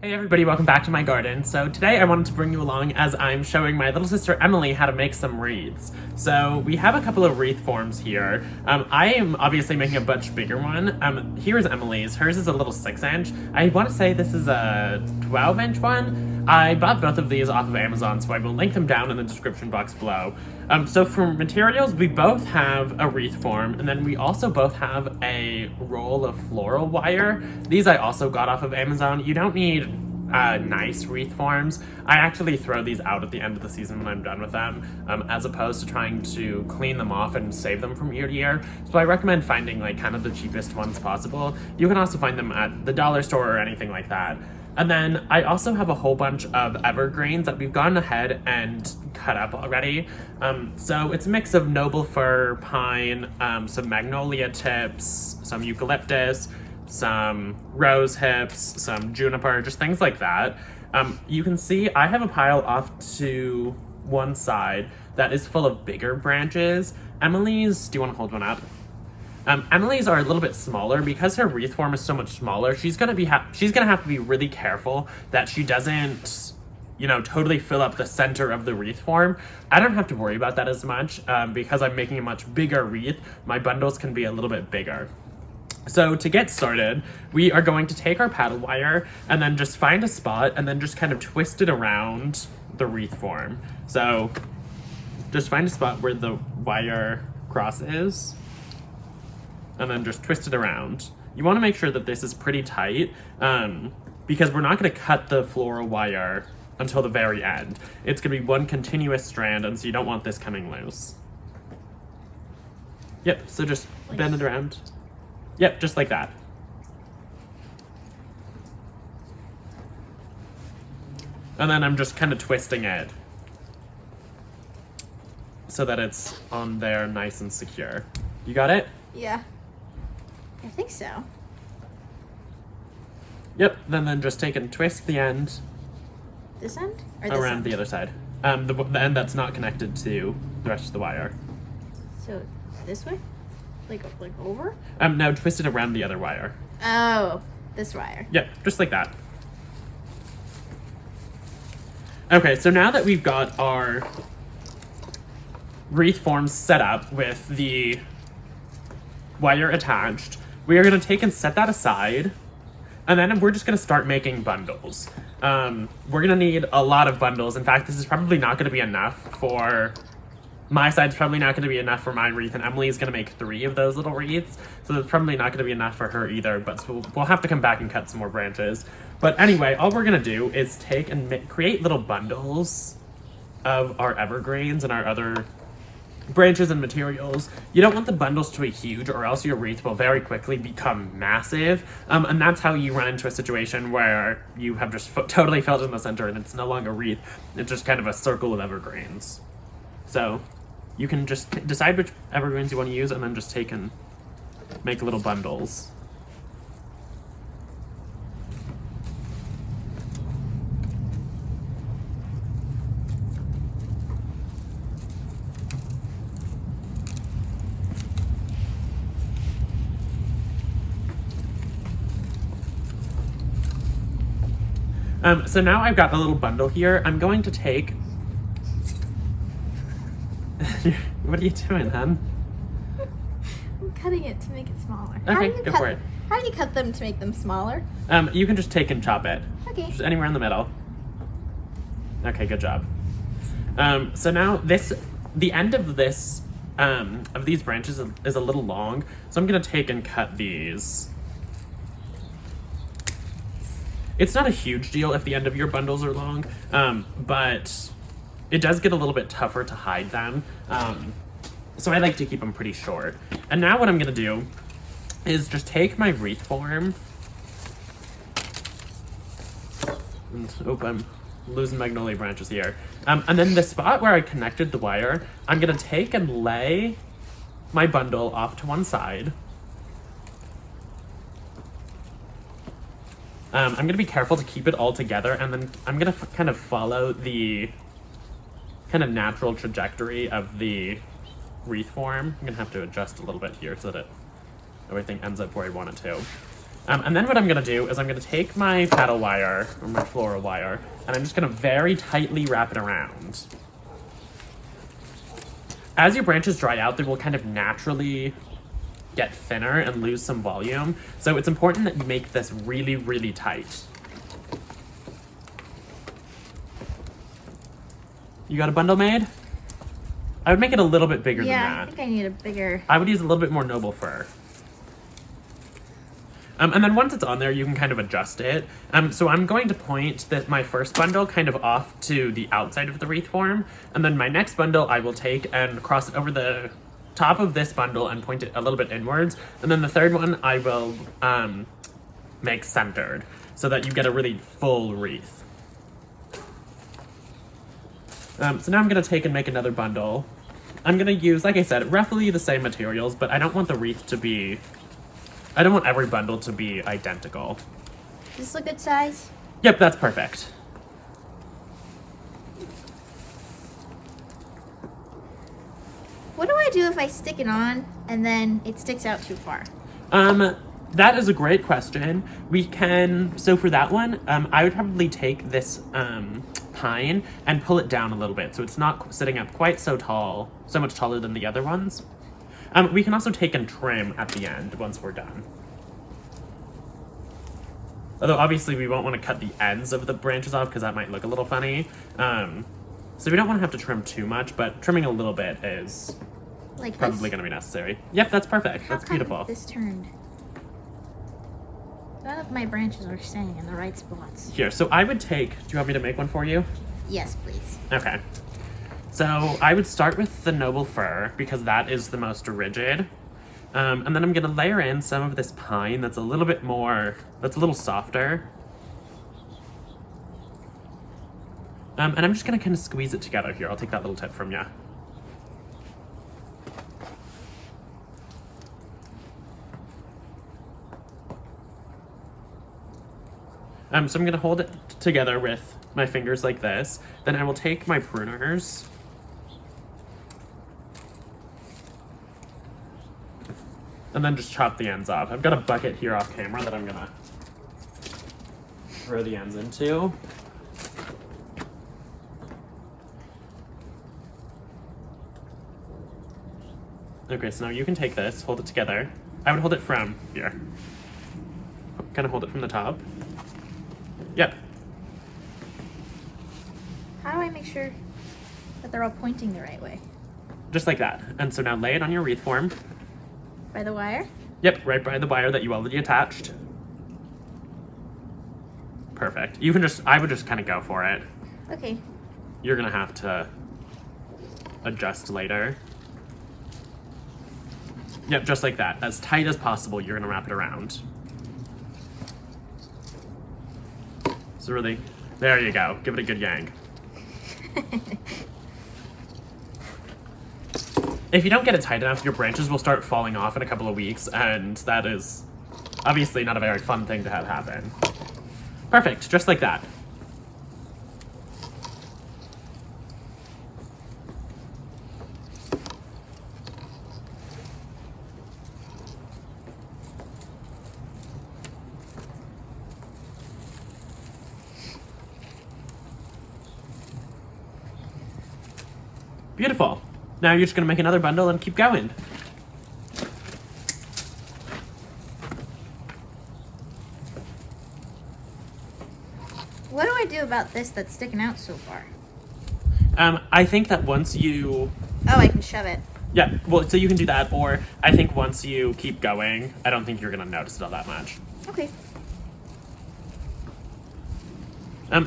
Hey everybody, welcome back to my garden. So today I wanted to bring you along as I'm showing my little sister Emily how to make some wreaths. So we have a couple of wreath forms here. I am obviously making a much bigger one. Here's Emily's. Hers is a little 6-inch. I want to say this is a 12-inch one. I bought both of these off of Amazon, so I will link them down in the description box below. So for materials, we both have a wreath form, and then we also both have a roll of floral wire. These I also got off of Amazon. You don't need nice wreath forms. I actually throw these out at the end of the season when I'm done with them, as opposed to trying to clean them off and save them from year to year. So I recommend finding like kind of the cheapest ones possible. You can also find them at the dollar store or anything like that. And then I also have a whole bunch of evergreens that we've gone ahead and cut up already. So it's a mix of noble fir, pine, some magnolia tips, some eucalyptus, some rose hips, some juniper, just things like that. You can see I have a pile off to one side that is full of bigger branches. Emily's, do you want to hold one up? Emily's are a little bit smaller because her wreath form is so much smaller. She's gonna have to be really careful that she doesn't, totally fill up the center of the wreath form. I don't have to worry about that as much because I'm making a much bigger wreath. My bundles can be a little bit bigger. So to get started, we are going to take our paddle wire and then just find a spot and then just kind of twist it around the wreath form. So just find a spot where the wire crosses and then just twist it around. You want to make sure that this is pretty tight because we're not going to cut the floral wire until the very end. It's going to be one continuous strand, and so you don't want this coming loose. Yep, so just bend it around. Yep, just like that. And then I'm just kind of twisting it so that it's on there nice and secure. You got it? Yeah. I think so. Yep, then just take and twist the end. This end? Or this around end? the other side. The end that's not connected to the rest of the wire. So, this way? Like over? No, twist it around the other wire. Oh, this wire. Yep, just like that. Okay, so now that we've got our wreath forms set up with the wire attached, we are going to take and set that aside, and then we're just going to start making bundles. We're going to need a lot of bundles. In fact, this is probably not going to be enough for... My side's probably not going to be enough for my wreath, and Emily's going to make 3 of those little wreaths, so that's probably not going to be enough for her either, but so we'll have to come back and cut some more branches. But anyway, all we're going to do is take and create little bundles of our evergreens and our other branches and materials. You don't want the bundles to be huge, or else your wreath will very quickly become massive, and that's how you run into a situation where you have just totally filled in the center and it's no longer a wreath, it's just kind of a circle of evergreens. So you can just decide which evergreens you want to use and then just take and make little bundles. So now I've got a little bundle here. I'm going to take... What are you doing, hon? I'm cutting it to make it smaller. Okay, go for it. How do you cut them to make them smaller? You can just take and chop it. Okay. Just anywhere in the middle. Okay, good job. So now the end of this, of these branches is a little long, so I'm gonna take and cut these. It's not a huge deal if the end of your bundles are long, but it does get a little bit tougher to hide them. So I like to keep them pretty short. And now what I'm gonna do is just take my wreath form. And, I'm losing magnolia branches here. And then the spot where I connected the wire, I'm gonna take and lay my bundle off to one side. I'm gonna be careful to keep it all together, and then I'm gonna kind of follow the kind of natural trajectory of the wreath form. I'm gonna have to adjust a little bit here so that everything ends up where I want it to. And then what I'm gonna do is I'm gonna take my petal wire, or my floral wire, and I'm just gonna very tightly wrap it around. As your branches dry out, they will kind of naturally get thinner and lose some volume. So it's important that you make this really, really tight. You got a bundle made? I would make it a little bit bigger than that. Yeah, I think I need a bigger... I would use a little bit more noble fir. And then once it's on there, you can kind of adjust it. So I'm going to point my first bundle kind of off to the outside of the wreath form. And then my next bundle I will take and cross it over the top of this bundle and point it a little bit inwards. And then the third one I will make centered so that you get a really full wreath. So now I'm going to take and make another bundle. I'm going to use, like I said, roughly the same materials, but I don't want the wreath to be... I don't want every bundle to be identical. Is this a good size? Yep, that's perfect. What do I do if I stick it on and then it sticks out too far? That is a great question. We can, so for that one, I would probably take this pine and pull it down a little bit so it's not sitting up quite so tall, so much taller than the other ones. We can also take and trim at the end once we're done. Although obviously we won't want to cut the ends of the branches off because that might look a little funny. So we don't want to have to trim too much, but trimming a little bit is Like probably going to be necessary. Yep, that's perfect. How That's come beautiful. This turned. None of my branches are staying in the right spots. Here, so I would take, do you want me to make one for you? Yes, please. Okay. So I would start with the noble fir because that is the most rigid. And then I'm gonna layer in some of this pine that's a little bit more, that's a little softer. And I'm just gonna kind of squeeze it together here. I'll take that little tip from you. So I'm gonna hold it together with my fingers like this. Then I will take my pruners. And then just chop the ends off. I've got a bucket here off camera that I'm gonna throw the ends into. Okay, so now you can take this, hold it together. I would hold it from here. Kind of hold it from the top. Yep. How do I make sure that they're all pointing the right way? Just like that. And so now lay it on your wreath form. By the wire? Yep, right by the wire that you already attached. Perfect. You can just, I would just kind of go for it. Okay. You're gonna have to adjust later. Yep, just like that. As tight as possible, you're gonna wrap it around. So really, there you go. Give it a good yank. If you don't get it tight enough, your branches will start falling off in a couple of weeks, and that is obviously not a very fun thing to have happen. Perfect, just like that. Beautiful. Now you're just gonna make another bundle and keep going. What do I do about this that's sticking out so far? I think that once you... Oh, I can shove it. Yeah, well, so you can do that, or I think once you keep going, I don't think you're gonna notice it all that much. Okay.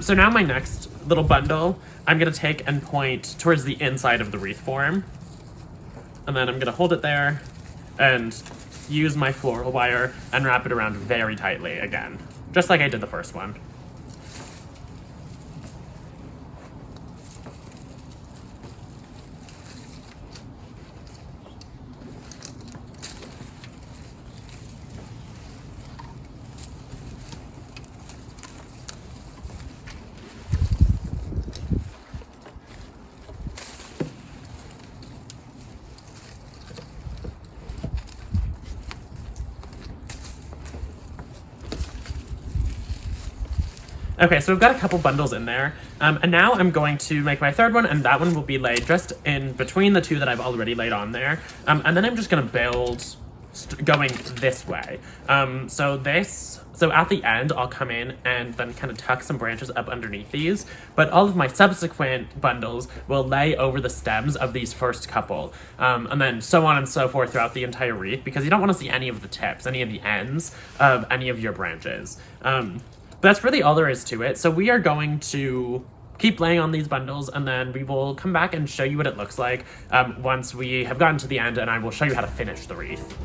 So now my next little bundle, I'm gonna take and point towards the inside of the wreath form. And then I'm gonna hold it there and use my floral wire and wrap it around very tightly again, just like I did the first one. Okay, so we've got a couple bundles in there, and now I'm going to make my third one, and that one will be laid just in between the two that I've already laid on there, and then I'm just going to build going this way. So at the end, I'll come in and then kind of tuck some branches up underneath these, but all of my subsequent bundles will lay over the stems of these first couple, and then so on and so forth throughout the entire wreath, because you don't want to see any of the tips, any of the ends of any of your branches. But that's really all there is to it. So we are going to keep laying on these bundles, and then we will come back and show you what it looks like once we have gotten to the end, and I will show you how to finish the wreath.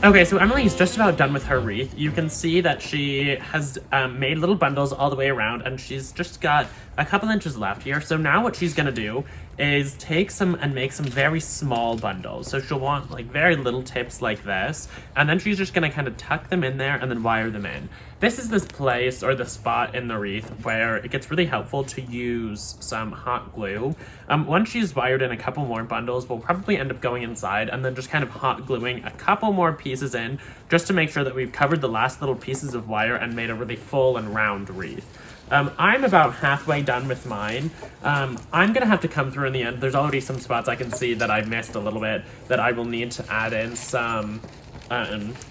Okay, so Emily's just about done with her wreath. You can see that she has made little bundles all the way around, and she's just got a couple inches left here. So now what she's gonna do is take some and make some very small bundles. So she'll want like very little tips like this, and then she's just gonna kind of tuck them in there and then wire them in. This is this place or the spot in the wreath where it gets really helpful to use some hot glue. Once she's wired in a couple more bundles, we'll probably end up going inside and then just kind of hot gluing a couple more pieces in just to make sure that we've covered the last little pieces of wire and made a really full and round wreath. I'm about halfway done with mine. I'm gonna have to come through in the end. There's already some spots I can see that I missed a little bit that I will need to add in some,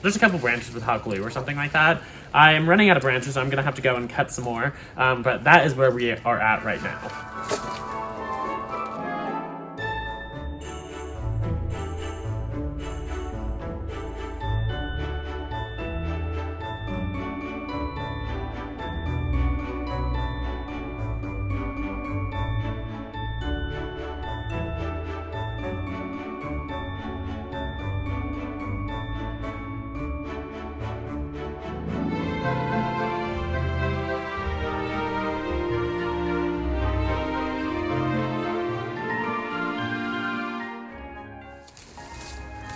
just a couple branches with hot glue or something like that. I am running out of branches, so I'm gonna have to go and cut some more, but that is where we are at right now.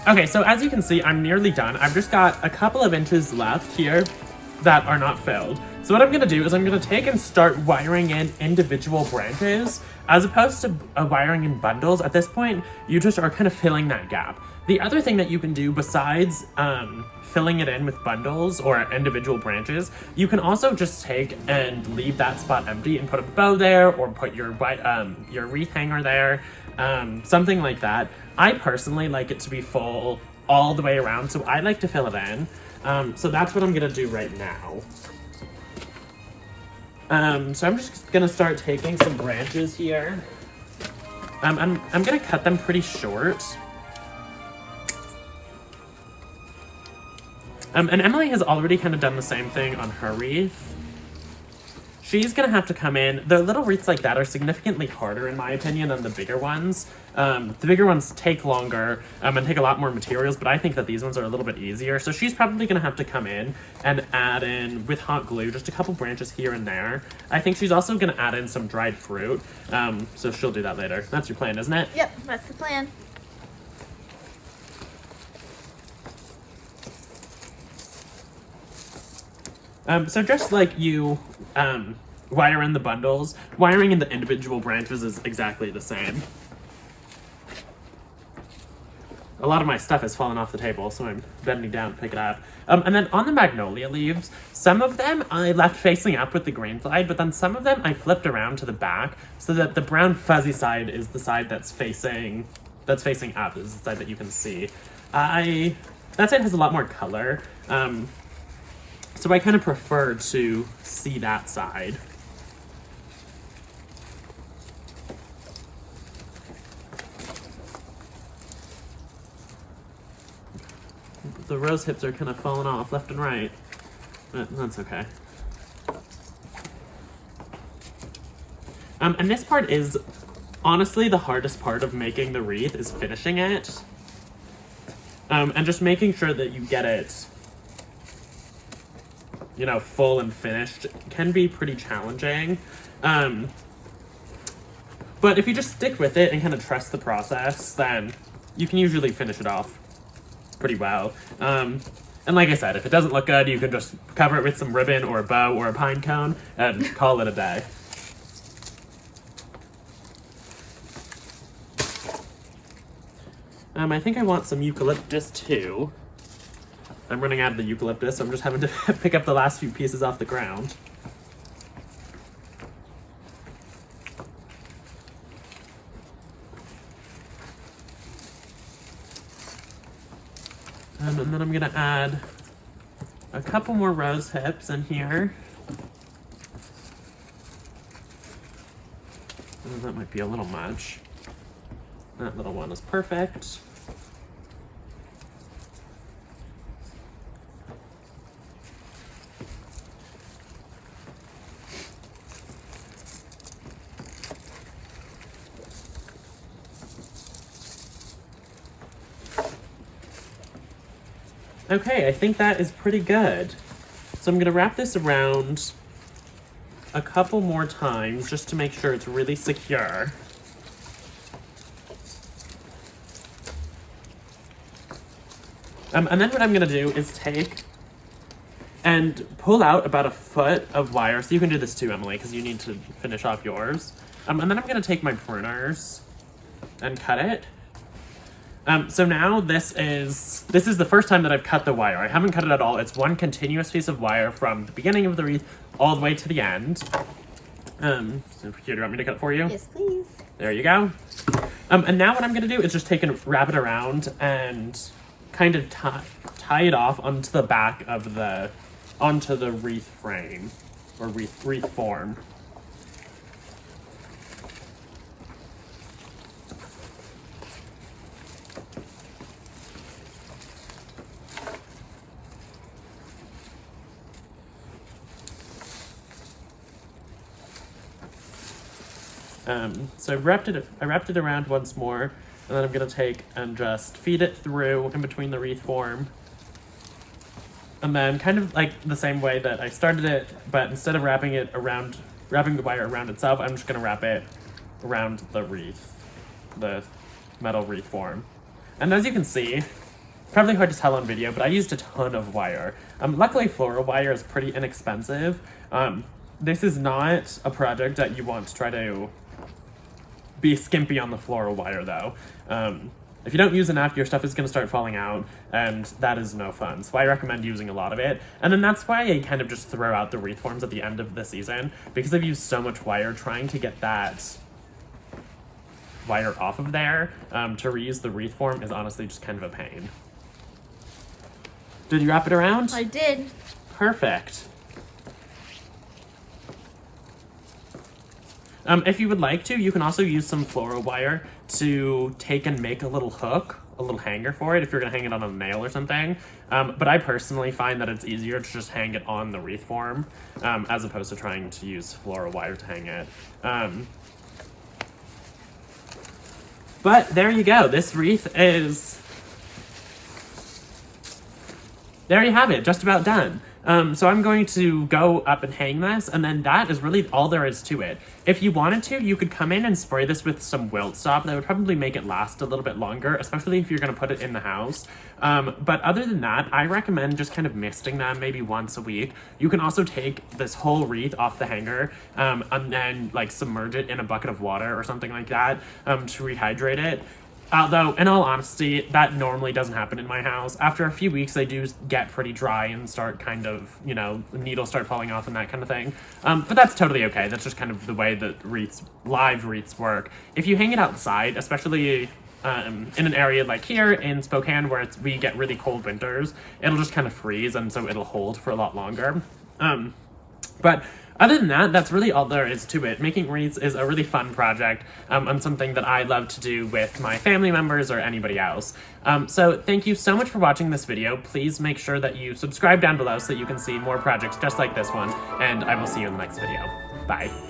Okay, so as you can see, I'm nearly done. I've just got a couple of inches left here that are not filled. So what I'm gonna do is I'm gonna take and start wiring in individual branches as opposed to wiring in bundles. At this point, you just are kind of filling that gap. The other thing that you can do besides filling it in with bundles or individual branches, you can also just take and leave that spot empty and put a bow there or put your wreath hanger there, something like that. I personally like it to be full all the way around, so I like to fill it in. So that's what I'm gonna do right now. So I'm just gonna start taking some branches here. I'm gonna cut them pretty short. And Emily has already kind of done the same thing on her wreath. she's gonna have to come in. The little wreaths like that are significantly harder, in my opinion, than the bigger ones. The bigger ones take longer and take a lot more materials, but I think that these ones are a little bit easier. So she's probably gonna have to come in and add in, with hot glue, just a couple branches here and there. I think she's also gonna add in some dried fruit, so she'll do that later. That's your plan, isn't it? Yep, that's the plan. So just like you wire in the bundles, wiring in the individual branches is exactly the same. A lot of my stuff has fallen off the table, so I'm bending down to pick it up. And then on the magnolia leaves, some of them I left facing up with the green side, but then some of them I flipped around to the back so that the brown fuzzy side is the side that's facing up, is the side that you can see. That side has a lot more color, so I kind of prefer to see that side. The rose hips are kind of falling off left and right, but that's okay. And this part is honestly the hardest part of making the wreath, is finishing it. And just making sure that you get it, you know, full and finished can be pretty challenging. But if you just stick with it and kind of trust the process, then you can usually finish it off pretty well. And like I said, if it doesn't look good, you can just cover it with some ribbon or a bow or a pine cone and call it a day. I think I want some eucalyptus too. I'm running out of the eucalyptus, so I'm just having to pick up the last few pieces off the ground. And then I'm gonna add a couple more rose hips in here. Oh, that might be a little much. That little one is perfect. Okay, I think that is pretty good. So I'm gonna wrap this around a couple more times just to make sure it's really secure. And then what I'm gonna do is take and pull out about a foot of wire. So you can do this too, Emily, because you need to finish off yours. And then I'm gonna take my pruners and cut it. So now this is the first time that I've cut the wire. I haven't cut it at all. It's one continuous piece of wire from the beginning of the wreath all the way to the end. So here, do you want me to cut it for you? Yes, please. There you go. And now what I'm gonna do is just take and wrap it around and kind of tie it off onto the back of onto the wreath frame, or wreath form. So I wrapped it around once more, and then I'm gonna take and just feed it through in between the wreath form. And then kind of like the same way that I started it, but instead of wrapping the wire around itself, I'm just gonna wrap it around the wreath, the metal wreath form. And as you can see, probably hard to tell on video, but I used a ton of wire. Luckily floral wire is pretty inexpensive. This is not a project that you want to try to be skimpy on the floral wire though. If you don't use enough, your stuff is going to start falling out, and that is no fun. So I recommend using a lot of it. And then that's why I kind of just throw out the wreath forms at the end of the season, because I've used so much wire. Trying to get that wire off of there to reuse the wreath form is honestly just kind of a pain. Did you wrap it around? I did. Perfect. If you would like to, you can also use some floral wire to take and make a little hook a little hanger for it if you're gonna hang it on a nail or something. But I personally find that it's easier to just hang it on the wreath form as opposed to trying to use floral wire to hang it. But there you go. This wreath is... There you have it, just about done. So I'm going to go up and hang this, and then that is really all there is to it. If you wanted to, you could come in and spray this with some wilt stop. That would probably make it last a little bit longer, especially if you're going to put it in the house. But other than that, I recommend just kind of misting them maybe once a week. You can also take this whole wreath off the hanger and then like submerge it in a bucket of water or something like that to rehydrate it. Although, in all honesty, that normally doesn't happen in my house. After a few weeks, they do get pretty dry and start kind of, you know, needles start falling off and that kind of thing. But that's totally okay. That's just kind of the way that live wreaths work. If you hang it outside, especially in an area like here in Spokane where we get really cold winters, it'll just kind of freeze, and so it'll hold for a lot longer. But other than that, that's really all there is to it. Making wreaths is a really fun project and something that I love to do with my family members or anybody else. So thank you so much for watching this video. Please make sure that you subscribe down below so that you can see more projects just like this one, and I will see you in the next video. Bye.